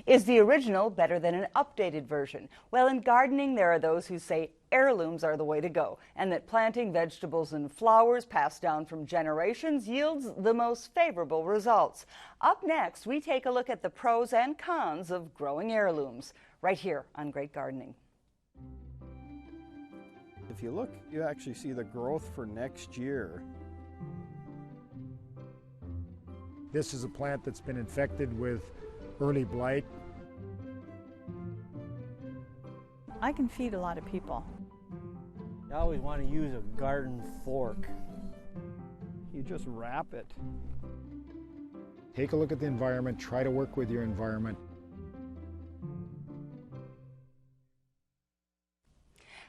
Is the original better than an updated version? Well, in gardening, there are those who say heirlooms are the way to go, and that planting vegetables and flowers passed down from generations yields the most favorable results. Up next, we take a look at the pros and cons of growing heirlooms, right here on Great Gardening. If you look, you actually see the growth for next year. This is a plant that's been infected with early blight. I can feed a lot of people. I always want to use a garden fork. You just wrap it. Take a look at the environment, try to work with your environment.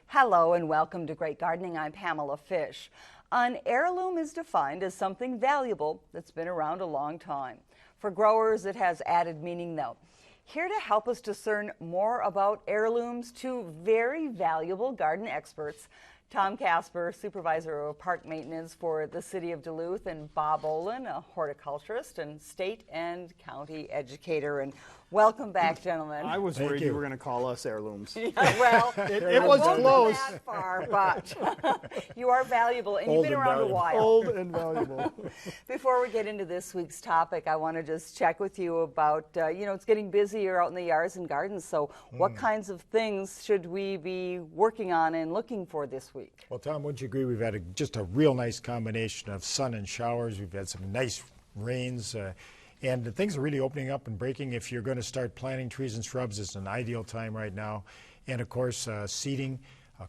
Hello and welcome to Great Gardening. I'm Pamela Fish. An heirloom is defined as something valuable that's been around a long time. For growers, it has added meaning though. Here to help us discern more about heirlooms, two very valuable garden experts, Tom Casper, Supervisor of Park Maintenance for the City of Duluth, and Bob Olin, a horticulturist and state and county educator. And welcome back, gentlemen. I was worried you were going to call us heirlooms. Yeah, well, it was won't close. Go that far, but you are valuable, and Old you've been and around valuable. a while. Old and valuable. Before we get into this week's topic, I want to just check with you about, it's getting busier out in the yards and gardens, so what kinds of things should we be working on and looking for this week? Well, Tom, wouldn't you agree we've had just a real nice combination of sun and showers. We've had some nice rains, and things are really opening up and breaking. If you're going to start planting trees and shrubs, it's an ideal time right now. And of course, seeding,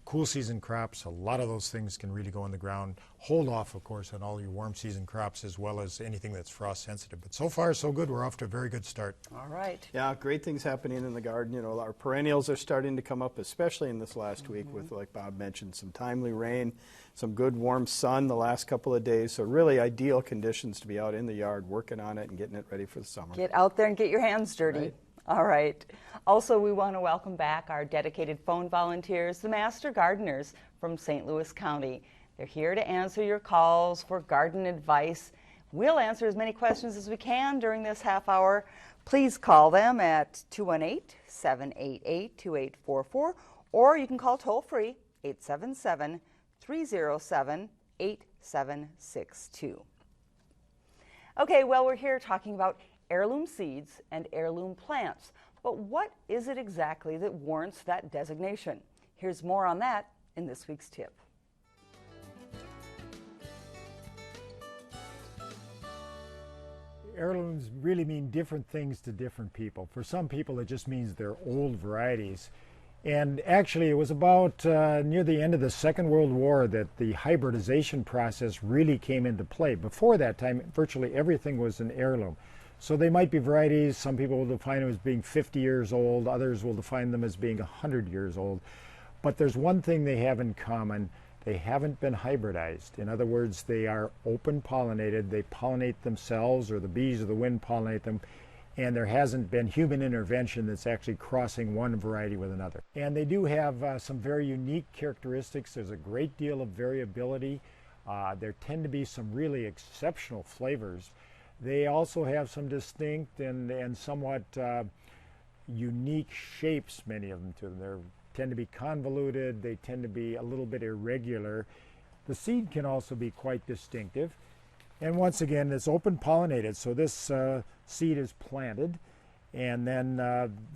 cool season crops, a lot of those things can really go in the ground. Hold off, of course, on all your warm season crops as well as anything that's frost sensitive. But so far, so good. We're off to a very good start. All right. Yeah, great things happening in the garden. You know, our perennials are starting to come up, especially in this last week with, like Bob mentioned, some timely rain, some good warm sun the last couple of days. So really ideal conditions to be out in the yard working on it and getting it ready for the summer. Get out there and get your hands dirty. Right. All right. Also, we want to welcome back our dedicated phone volunteers, the Master Gardeners from St. Louis County. They're here to answer your calls for garden advice. We'll answer as many questions as we can during this half hour. Please call them at 218-788-2844, or you can call toll-free 877-307-8762. Okay, well, we're here talking about heirloom seeds and heirloom plants. But what is it exactly that warrants that designation? Here's more on that in this week's tip. Heirlooms really mean different things to different people. For some people, it just means they're old varieties. And actually, it was about near the end of the Second World War that the hybridization process really came into play. Before that time, virtually everything was an heirloom. So they might be varieties. Some people will define them as being 50 years old. Others will define them as being 100 years old. But there's one thing they have in common. They haven't been hybridized. In other words, they are open pollinated. They pollinate themselves, or the bees or the wind pollinate them. And there hasn't been human intervention that's actually crossing one variety with another. And they do have some very unique characteristics. There's a great deal of variability. There tend to be some really exceptional flavors. They also have some distinct and somewhat unique shapes, many of them to them. They tend to be convoluted, they tend to be a little bit irregular. The seed can also be quite distinctive. And once again, it's open pollinated, so this seed is planted, and then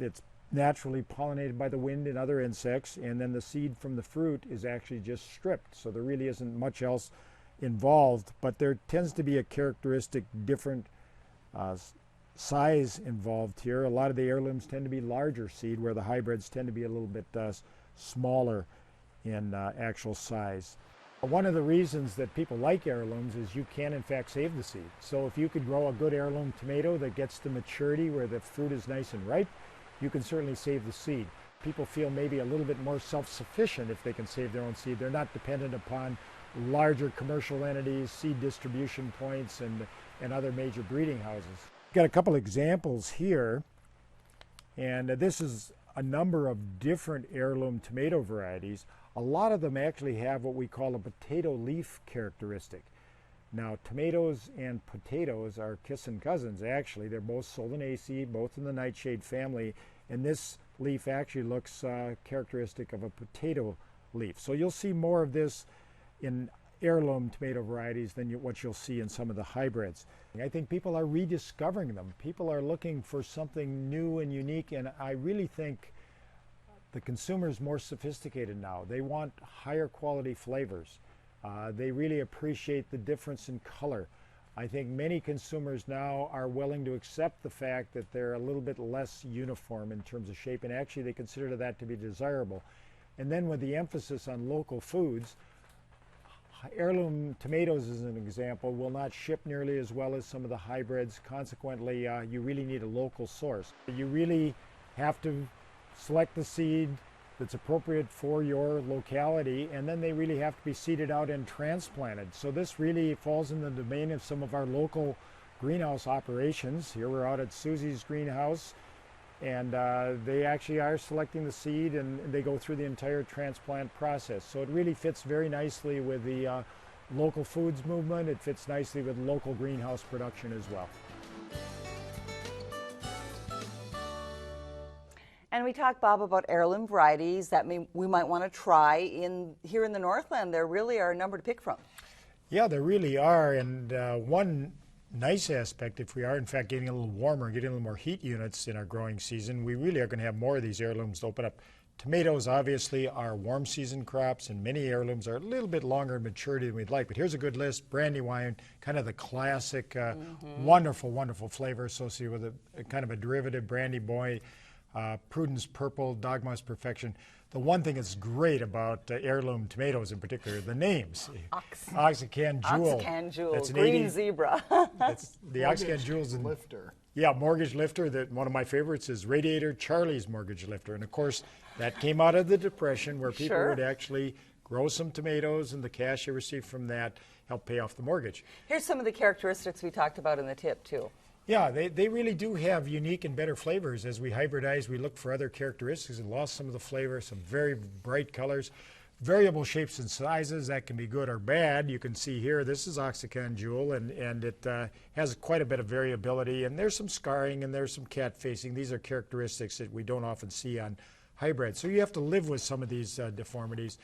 it's naturally pollinated by the wind and other insects, and then the seed from the fruit is actually just stripped, so there really isn't much else involved, but there tends to be a characteristic different size involved here. A lot of the heirlooms tend to be larger seed, where the hybrids tend to be a little bit smaller in actual size. One of the reasons that people like heirlooms is you can in fact save the seed. So if you could grow a good heirloom tomato that gets to maturity where the fruit is nice and ripe, you can certainly save the seed. People feel maybe a little bit more self-sufficient if they can save their own seed. They're not dependent upon larger commercial entities, seed distribution points, and other major breeding houses. Got a couple examples here, and this is a number of different heirloom tomato varieties. A lot of them actually have what we call a potato leaf characteristic. Now, tomatoes and potatoes are kissing cousins, actually. They're both Solanaceae, both in the nightshade family, and this leaf actually looks characteristic of a potato leaf. So you'll see more of this in heirloom tomato varieties than what you'll see in some of the hybrids. I think people are rediscovering them. People are looking for something new and unique, and I really think the consumer is more sophisticated now. They want higher quality flavors. They really appreciate the difference in color. I think many consumers now are willing to accept the fact that they're a little bit less uniform in terms of shape, and actually they consider that to be desirable. And then with the emphasis on local foods, heirloom tomatoes, as an example, will not ship nearly as well as some of the hybrids. Consequently, you really need a local source. You really have to select the seed that's appropriate for your locality, and then they really have to be seeded out and transplanted. So this really falls in the domain of some of our local greenhouse operations. Here we're out at Susie's greenhouse, and they actually are selecting the seed, and they go through the entire transplant process. So it really fits very nicely with the local foods movement. It fits nicely with local greenhouse production as well. And we talked, Bob, about heirloom varieties that we might want to try here in the Northland. There really are a number to pick from. Yeah, there really are, and one nice aspect, if we are in fact getting a little warmer, getting a little more heat units in our growing season, we really are going to have more of these heirlooms to open up. Tomatoes obviously are warm season crops, and many heirlooms are a little bit longer in maturity than we'd like, but here's a good list. Brandywine, kind of the classic, wonderful, wonderful flavor associated with a kind of a derivative brandy boy. Prudence Purple, Dogma's Perfection. The one thing that's great about heirloom tomatoes in particular, the names. Oxacan Jewel. Oxacan Jewel, That's green zebra. That's the Oxacan Jewel's in Lifter. Yeah, Mortgage Lifter. One of my favorites is Radiator Charlie's Mortgage Lifter. And of course, that came out of the Depression, where people Sure. would actually grow some tomatoes, and the cash they received from that helped pay off the mortgage. Here's some of the characteristics we talked about in the tip, too. Yeah, they really do have unique and better flavors. As we hybridize, we look for other characteristics and lost some of the flavor, some very bright colors, variable shapes and sizes. That can be good or bad. You can see here, this is Oxacan Jewel, and it has quite a bit of variability, and there's some scarring and there's some cat facing. These are characteristics that we don't often see on hybrids. So you have to live with some of these deformities.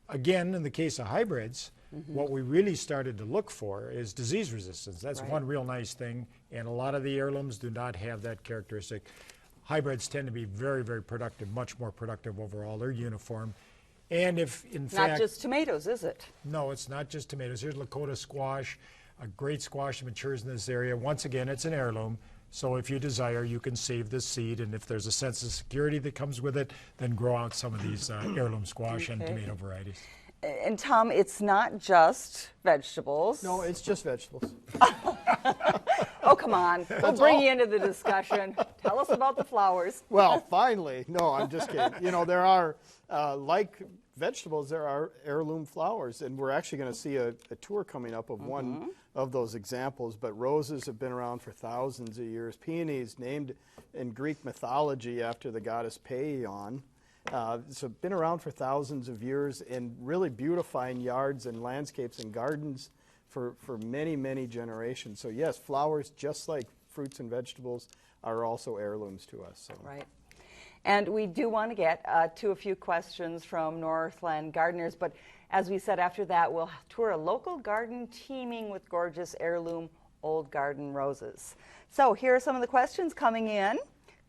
Again, in the case of hybrids, what we really started to look for is disease resistance. That's one real nice thing, and a lot of the heirlooms do not have that characteristic. Hybrids tend to be very, very productive, much more productive overall. They're uniform. And if, in fact... Not just tomatoes, is it? No, it's not just tomatoes. Here's Lakota squash, a great squash that matures in this area. Once again, it's an heirloom, so if you desire, you can save this seed, and if there's a sense of security that comes with it, then grow out some of these heirloom squash and tomato varieties. And Tom, it's not just vegetables. No, it's just vegetables. Oh, come on. We'll bring you into the discussion. Tell us about the flowers. Well, finally. No, I'm just kidding. You know, there are, like vegetables, there are heirloom flowers, and we're actually going to see a tour coming up of one of those examples. But roses have been around for thousands of years. Peonies, named in Greek mythology after the goddess Paion. So been around for thousands of years and really beautifying yards and landscapes and gardens for many, many generations. So yes, flowers, just like fruits and vegetables, are also heirlooms to us. So. Right. And we do want to get to a few questions from Northland gardeners, but as we said, after that, we'll tour a local garden teeming with gorgeous heirloom old garden roses. So here are some of the questions coming in.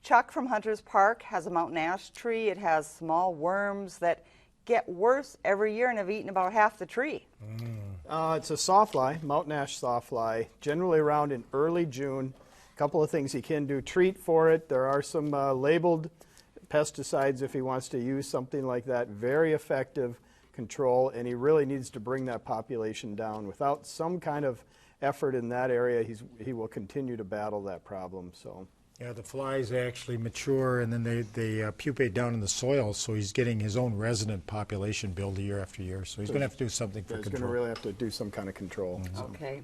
Chuck from Hunters Park has a mountain ash tree. It has small worms that get worse every year and have eaten about half the tree. It's a sawfly, mountain ash sawfly, generally around in early June. A couple of things he can do. Treat for it. There are some labeled pesticides if he wants to use something like that. Very effective control, and he really needs to bring that population down. Without some kind of effort in that area, he will continue to battle that problem. So. Yeah, the flies actually mature, and then they pupate down in the soil, so he's getting his own resident population build year after year. So he's going to have to do something for control. He's going to really have to do some kind of control. So. Okay.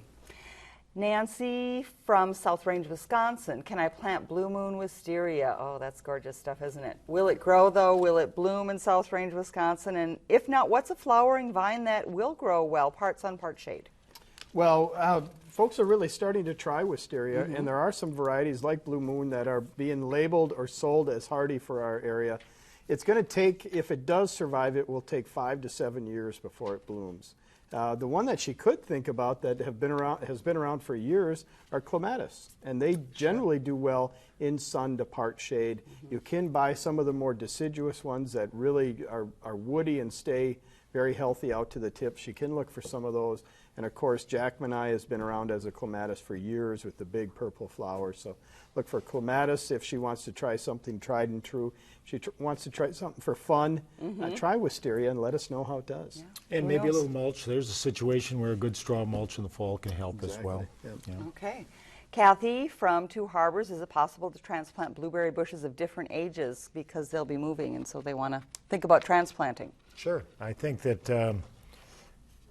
Nancy from South Range, Wisconsin. Can I plant Blue Moon wisteria? Oh, that's gorgeous stuff, isn't it? Will it grow, though? Will it bloom in South Range, Wisconsin? And if not, what's a flowering vine that will grow well, part sun, part shade? Well, folks are really starting to try wisteria, and there are some varieties like Blue Moon that are being labeled or sold as hardy for our area. It's going to take, if it does survive, it will take 5 to 7 years before it blooms. The one that she could think about that has been around for years are clematis, and they generally do well in sun to part shade. You can buy some of the more deciduous ones that really are woody and stay very healthy out to the tip. She can look for some of those. And of course, Jackmanii has been around as a clematis for years with the big purple flowers. So look for clematis if she wants to try something tried and true. If she wants to try something for fun, try wisteria and let us know how it does. Yeah. And maybe a little mulch. There's a situation where a good straw mulch in the fall can help as well. Yep. Yeah. Okay. Kathy from Two Harbors, is it possible to transplant blueberry bushes of different ages because they'll be moving and so they want to think about transplanting? Sure. I think that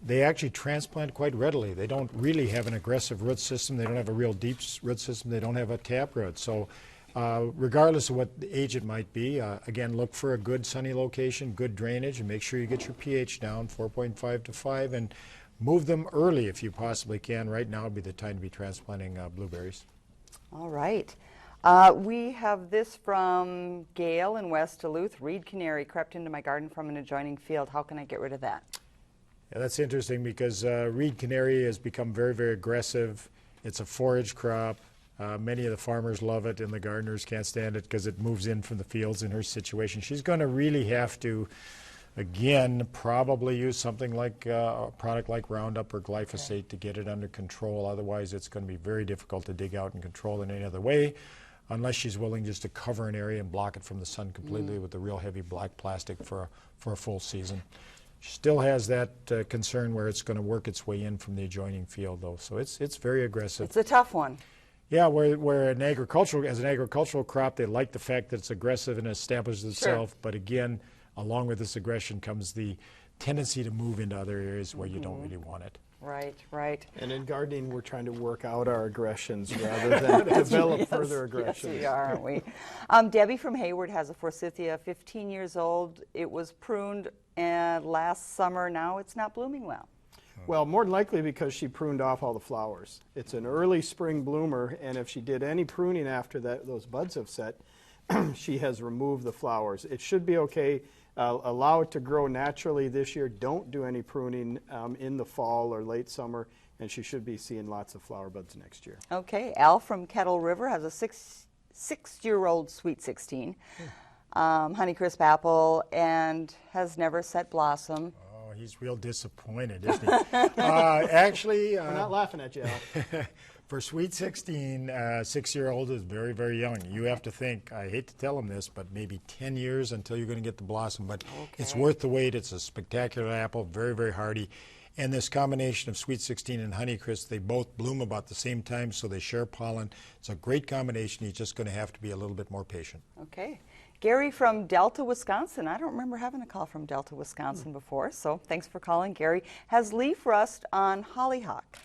they actually transplant quite readily. They don't really have an aggressive root system. They don't have a real deep root system. They don't have a taproot. So regardless of what age it might be, again, look for a good sunny location, good drainage, and make sure you get your pH down, 4.5 to 5, and move them early if you possibly can. Right now would be the time to be transplanting blueberries. All right. We have this from Gail in West Duluth. Reed canary crept into my garden from an adjoining field. How can I get rid of that? Yeah, that's interesting because reed canary has become very, very aggressive. It's a forage crop. Many of the farmers love it and the gardeners can't stand it because it moves in from the fields in her situation. She's going to really have to, again, probably use something like a product like Roundup or glyphosate to get it under control. Otherwise, it's going to be very difficult to dig out and control in any other way, unless she's willing just to cover an area and block it from the sun completely with the real heavy black plastic for a full season. She still has that concern where it's going to work its way in from the adjoining field, though. So it's very aggressive. It's a tough one. Yeah, where as an agricultural crop, they like the fact that it's aggressive and establishes itself. But again, along with this aggression comes the tendency to move into other areas where you don't really want it. Right, right. And in gardening, we're trying to work out our aggressions rather than develop further aggressions. Yes, we are, aren't we? Debbie from Hayward has a forsythia, 15 years old. It was pruned last summer. Now it's not blooming well. Well, more than likely because she pruned off all the flowers. It's an early spring bloomer, and if she did any pruning after that, those buds have set, she has removed the flowers. It should be okay. Allow it to grow naturally this year. Don't do any pruning in the fall or late summer, and she should be seeing lots of flower buds next year. Okay, Al from Kettle River has a six-year-old Sweet 16, Honeycrisp apple, and has never set blossom. Oh, he's real disappointed, isn't he? Actually, We're not laughing at you, Al. For Sweet 16, 6-year-old is very, very young. You have to think, I hate to tell him this, but maybe 10 years until you're going to get the blossom. But it's worth the wait. It's a spectacular apple, very, very hardy. And this combination of Sweet 16 and Honeycrisp, they both bloom about the same time, so they share pollen. It's a great combination. You're just going to have to be a little bit more patient. Okay. Gary from Delta, Wisconsin. I don't remember having a call from Delta, Wisconsin before, so thanks for calling, Gary. Has leaf rust on hollyhock.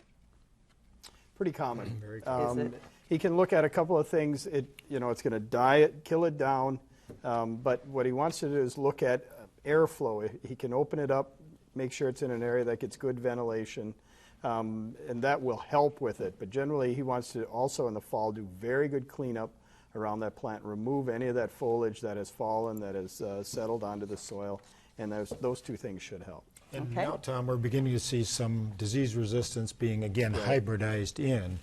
Pretty common. Very common. Is it? He can look at a couple of things. It's going to die it, kill it down. But what he wants to do is look at airflow. He can open it up, make sure it's in an area that gets good ventilation, and that will help with it. But generally, he wants to also in the fall do very good cleanup around that plant, remove any of that foliage that has fallen, that has settled onto the soil, and those two things should help. And now, Tom, we're beginning to see some disease resistance being, again, hybridized in.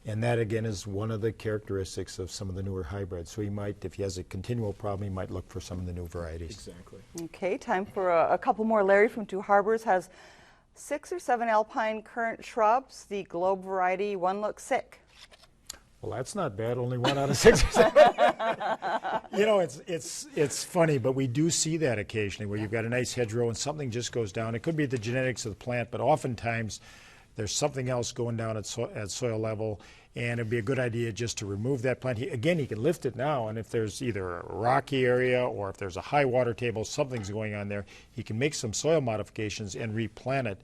And that, again, is one of the characteristics of some of the newer hybrids. So he might, if he has a continual problem, he might look for some of the new varieties. Exactly. Okay, time for a couple more. Larry from Two Harbors has 6 or 7 alpine currant shrubs. The Globe variety, one looks sick. Well, that's not bad. Only 1 out of 6 or 7. You know, it's funny, but we do see that occasionally where you've got a nice hedgerow and something just goes down. It could be the genetics of the plant, but oftentimes there's something else going down at soil level, and it'd be a good idea just to remove that plant. He can lift it now, and if there's either a rocky area or if there's a high water table, something's going on there, he can make some soil modifications and replant it,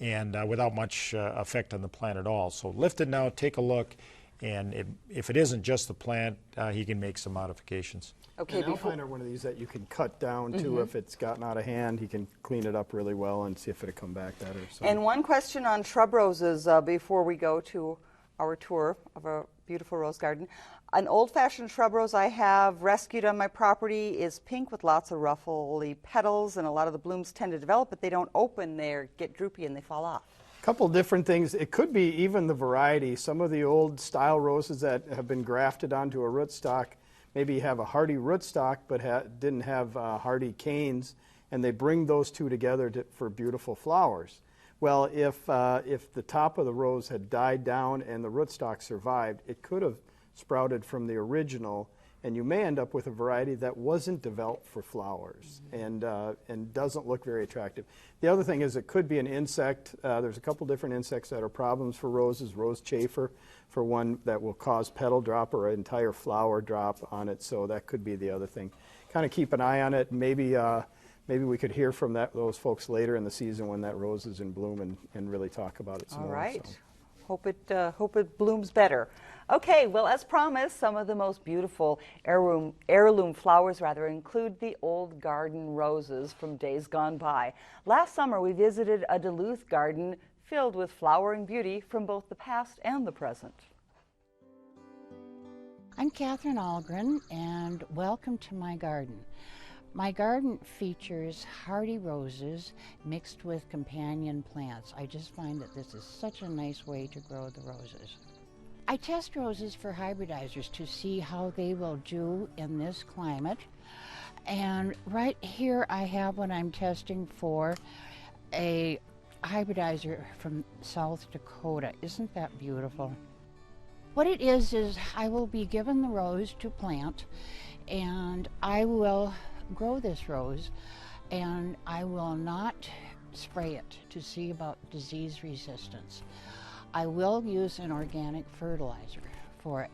and without much effect on the plant at all. So lift it now, take a look, And if it isn't just the plant, he can make some modifications. Okay, And Alpine are one of these that you can cut down too. If it's gotten out of hand, he can clean it up really well and see if it'll come back better. So. And one question on shrub roses before we go to our tour of a beautiful rose garden. An old-fashioned shrub rose I have rescued on my property is pink with lots of ruffly petals, and a lot of the blooms tend to develop, but they don't open. They get droopy and they fall off. Couple different things. It could be even the variety. Some of the old style roses that have been grafted onto a rootstock maybe have a hardy rootstock but didn't have hardy canes, and they bring those two together for beautiful flowers. Well, if the top of the rose had died down and the rootstock survived, it could have sprouted from the original, and you may end up with a variety that wasn't developed for flowers and doesn't look very attractive. The other thing is it could be an insect. There's a couple different insects that are problems for roses. Rose chafer, for one, that will cause petal drop or an entire flower drop on it, so that could be the other thing. Kind of keep an eye on it. Maybe we could hear from those folks later in the season when that rose is in bloom and really talk about it some more. All right. So. Hope it blooms better. Okay, well, as promised, some of the most beautiful heirloom flowers include the old garden roses from days gone by. Last summer, we visited a Duluth garden filled with flowering beauty from both the past and the present. I'm Catherine Algren, and welcome to my garden. My garden features hardy roses mixed with companion plants. I just find that this is such a nice way to grow the roses. I test roses for hybridizers to see how they will do in this climate. And right here I have what I'm testing for, a hybridizer from South Dakota. Isn't that beautiful? What it is I will be given the rose to plant, and I will grow this rose, and I will not spray it to see about disease resistance. I will use an organic fertilizer for it.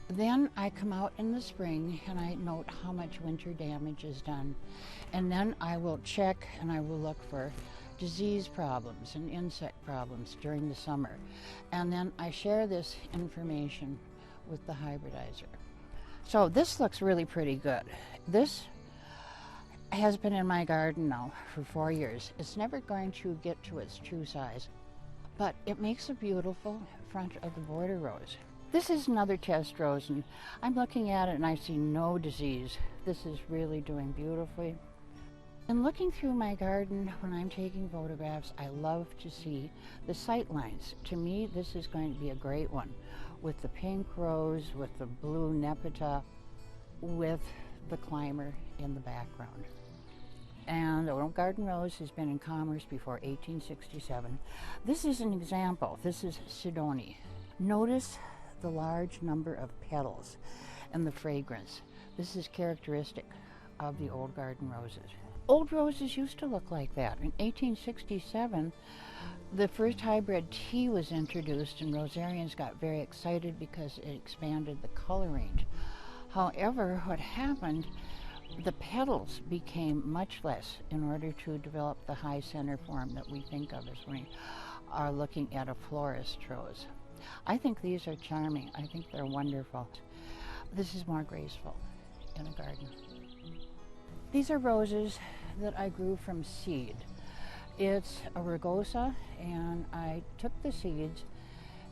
Then I come out in the spring and I note how much winter damage is done, and then I will check and I will look for disease problems and insect problems during the summer, and then I share this information with the hybridizer. So this looks really pretty good. This has been in my garden now for 4 years. It's never going to get to its true size, but it makes a beautiful front of the border rose. This is another test rose, and I'm looking at it and I see no disease. This is really doing beautifully. And looking through my garden when I'm taking photographs, I love to see the sight lines. To me, this is going to be a great one, with the pink rose, with the blue nepeta, with the climber in the background. And the old garden rose has been in commerce before 1867. This is an example. This is Sidoni. Notice the large number of petals and the fragrance. This is characteristic of the old garden roses. Old roses used to look like that. In 1867, the first hybrid tea was introduced, and rosarians got very excited because it expanded the color range. However, what happened, the petals became much less in order to develop the high center form that we think of as when we are looking at a florist rose. I think these are charming. I think they're wonderful. This is more graceful in a garden. These are roses that I grew from seed. It's a rugosa, and I took the seeds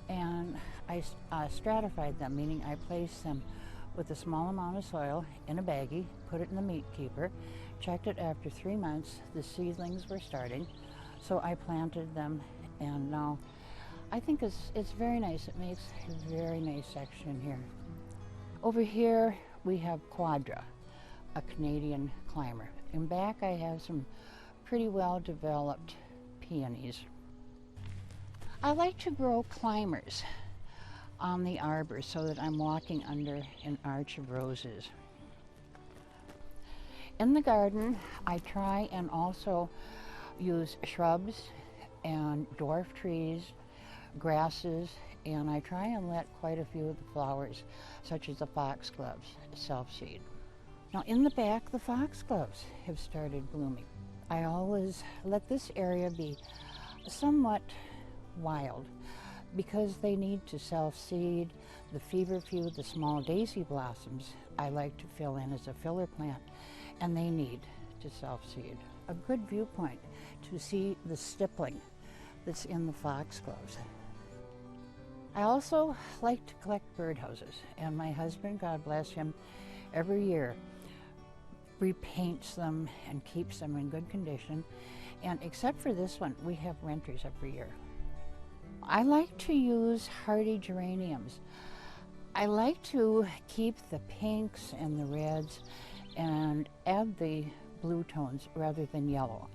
and I stratified them, meaning I placed them with a small amount of soil in a baggie, put it in the meat keeper, checked it after 3 months. The seedlings were starting, so I planted them, and now I think it's very nice. It makes a very nice section here. Over here we have Quadra, a Canadian climber. In back I have some pretty well developed peonies. I like to grow climbers on the arbor so that I'm walking under an arch of roses. In the garden, I try and also use shrubs and dwarf trees, grasses, and I try and let quite a few of the flowers, such as the foxgloves, self-seed. Now in the back, the foxgloves have started blooming. I always let this area be somewhat wild, because they need to self-seed. The feverfew, the small daisy blossoms, I like to fill in as a filler plant, and they need to self-seed. A good viewpoint to see the stippling that's in the foxgloves. I also like to collect birdhouses, and my husband, God bless him, every year repaints them and keeps them in good condition. And except for this one, we have renters every year. I like to use hardy geraniums. I like to keep the pinks and the reds and add the blue tones rather than yellow.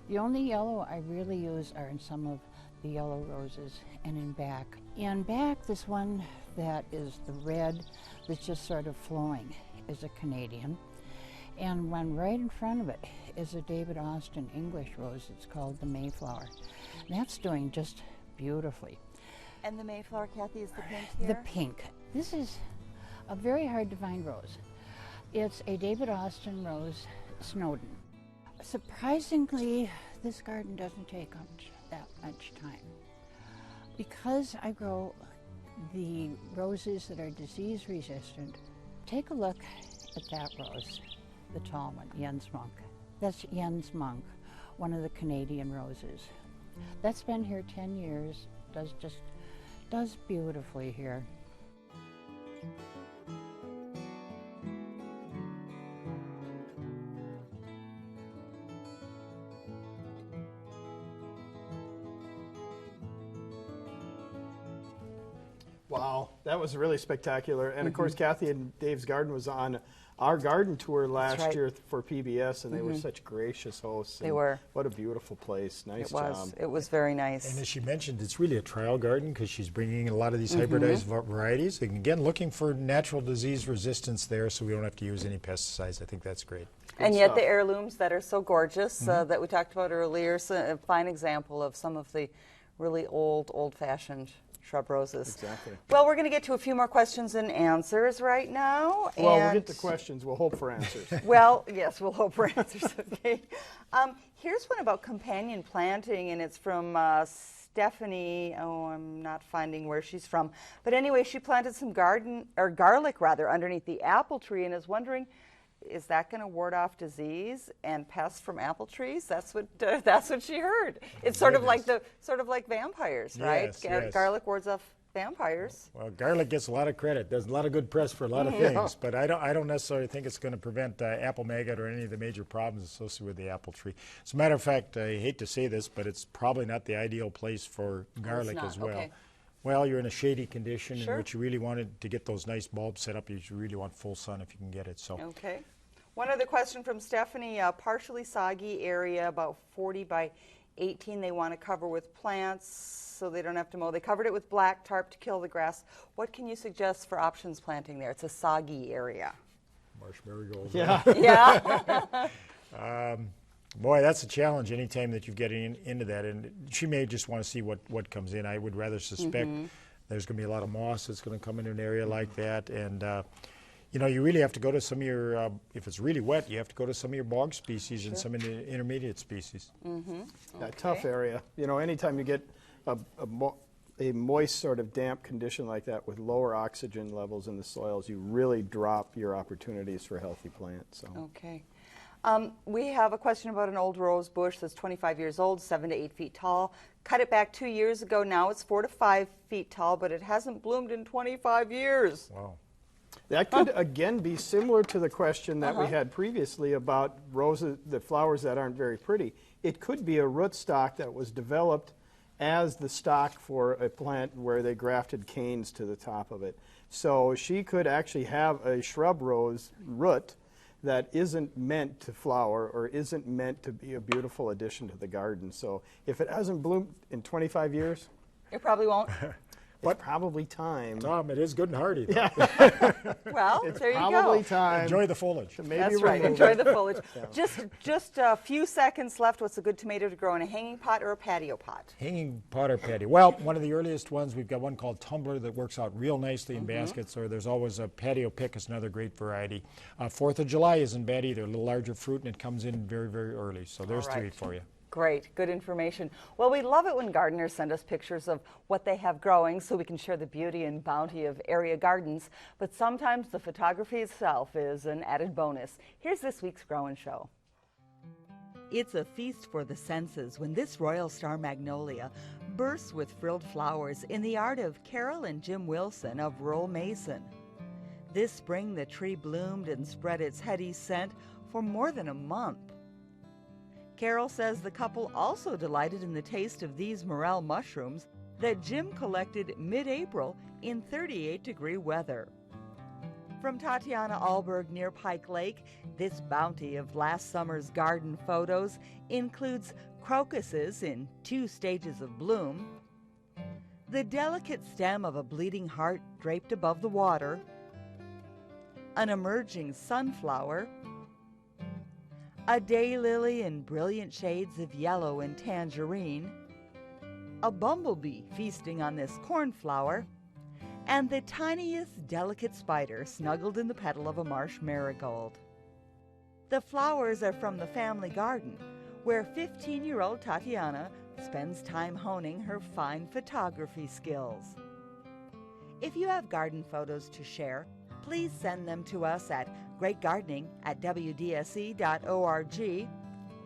The only yellow I really use are in some of the yellow roses and in back. In back, this one that is the red that's just sort of flowing is a Canadian. And one right in front of it is a David Austin English rose. It's called the Mayflower. And that's doing just beautifully. And the Mayflower, Kathy, is the pink here? The pink. This is a very hard to find rose. It's a David Austin rose, Snowden. Surprisingly, this garden doesn't take up that much time. Because I grow the roses that are disease resistant, take a look at that rose, the tall one, Jens Monk. That's Jens Monk, one of the Canadian roses. That's been here 10 years, does beautifully here. Wow, that was really spectacular. And of course, Kathy and Dave's garden was on our garden tour last year for PBS, and they were such gracious hosts. They were. What a beautiful place. Nice It was. job. It was very nice. And as she mentioned, it's really a trial garden because she's bringing in a lot of these hybridized varieties. And again, looking for natural disease resistance there so we don't have to use any pesticides. I think that's great. And yet stuff. the heirlooms that are so gorgeous that we talked about earlier, so a fine example of some of the really old-fashioned shrub roses. Exactly. Well, we're going to get to a few more questions and answers right now. Well, we'll and get to questions. We'll hope for answers. Well, yes, we'll hope for answers. Okay. Here's one about companion planting, and it's from Stephanie. Oh, I'm not finding where she's from. But anyway, she planted some garlic underneath the apple tree, and is wondering, is that going to ward off disease and pests from apple trees? That's what she heard. It's sort of like vampires, right? Yes, yes. Garlic wards off vampires. Well, garlic gets a lot of credit. Does a lot of good press for a lot of things, but I don't necessarily think it's going to prevent apple maggot or any of the major problems associated with the apple tree. As a matter of fact, I hate to say this, but it's probably not the ideal place for garlic as well. Okay. Well, you're in a shady condition Sure. in which you really wanted to get those nice bulbs set up. You really want full sun if you can get it. So. Okay. One other question from Stephanie, partially soggy area, about 40 by 18 they want to cover with plants so they don't have to mow. They covered it with black tarp to kill the grass. What can you suggest for options planting there? It's a soggy area. Marsh marigolds. Yeah. Yeah. Boy, that's a challenge anytime that you get into that. And she may just want to see what comes in. I would rather suspect there's going to be a lot of moss that's going to come into an area like that. And, you really have to go to some of your, if it's really wet, you have to go to some of your bog species and some of the intermediate species. That tough area. Anytime you get a moist sort of damp condition like that with lower oxygen levels in the soils, you really drop your opportunities for healthy plants. So. Okay. We have a question about an old rose bush that's 25 years old, 7 to 8 feet tall. Cut it back 2 years ago. Now it's 4 to 5 feet tall, but it hasn't bloomed in 25 years. Wow. That could, again, be similar to the question that we had previously about roses, the flowers that aren't very pretty. It could be a rootstock that was developed as the stock for a plant where they grafted canes to the top of it. So she could actually have a shrub rose root that isn't meant to flower or isn't meant to be a beautiful addition to the garden. So if it hasn't bloomed in 25 years, It probably won't. it's probably time. Tom, it is good and hardy. Though. Well, It's there you probably go. time. Enjoy the foliage. to maybe That's right. remove Enjoy it. the foliage. Just a few seconds left. What's a good tomato to grow in a hanging pot or a patio pot? Hanging pot or patio. Well, one of the earliest ones, we've got one called Tumbler that works out real nicely in baskets, or there's always a patio pick is another great variety. 4th of July isn't bad either. A little larger fruit, and it comes in very, very early. So there's All right. 3 for you. Great, good information. Well, we love it when gardeners send us pictures of what they have growing so we can share the beauty and bounty of area gardens, but sometimes the photography itself is an added bonus. Here's this week's Grow and Show. It's a feast for the senses when this Royal Star Magnolia bursts with frilled flowers in the art of Carol and Jim Wilson of rural Mason. This spring the tree bloomed and spread its heady scent for more than a month. Carol says the couple also delighted in the taste of these morel mushrooms that Jim collected mid-April in 38-degree weather. From Tatiana Alberg near Pike Lake, this bounty of last summer's garden photos includes crocuses in 2 stages of bloom, the delicate stem of a bleeding heart draped above the water, an emerging sunflower, a daylily in brilliant shades of yellow and tangerine, a bumblebee feasting on this cornflower, and the tiniest delicate spider snuggled in the petal of a marsh marigold. The flowers are from the family garden, where 15-year-old Tatiana spends time honing her fine photography skills. If you have garden photos to share, please send them to us at greatgardening@wdse.org,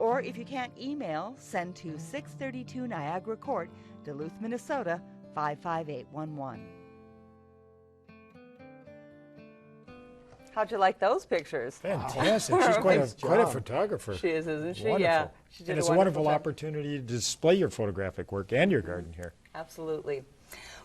or if you can't email, send to 632 Niagara Court, Duluth, Minnesota 55811. How'd you like those pictures? Fantastic. She's quite a photographer. She is, isn't she? Wonderful. Yeah. She did and it's a wonderful opportunity to display your photographic work and your garden here. Absolutely.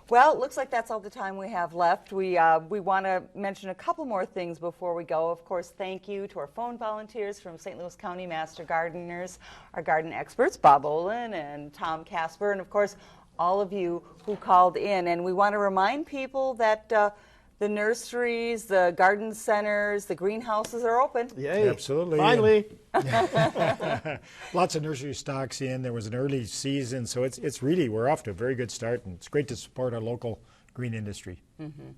Well, it looks like that's all the time we have left. We want to mention a couple more things before we go. Of course, thank you to our phone volunteers from St. Louis County Master Gardeners, our garden experts, Bob Olin and Tom Casper, and of course, all of you who called in. And we want to remind people that the nurseries, the garden centers, the greenhouses are open. Yay. Absolutely. Finally. Lots of nursery stocks in. There was an early season, so it's really, we're off to a very good start, and it's great to support our local green industry. Mm-hmm.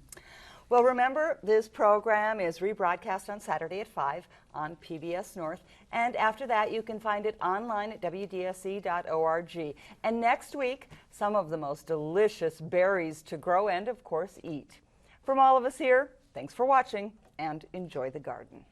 Well, remember, this program is rebroadcast on Saturday at 5 on PBS North, and after that you can find it online at wdse.org. And next week, some of the most delicious berries to grow and, of course, eat. From all of us here, thanks for watching and enjoy the garden.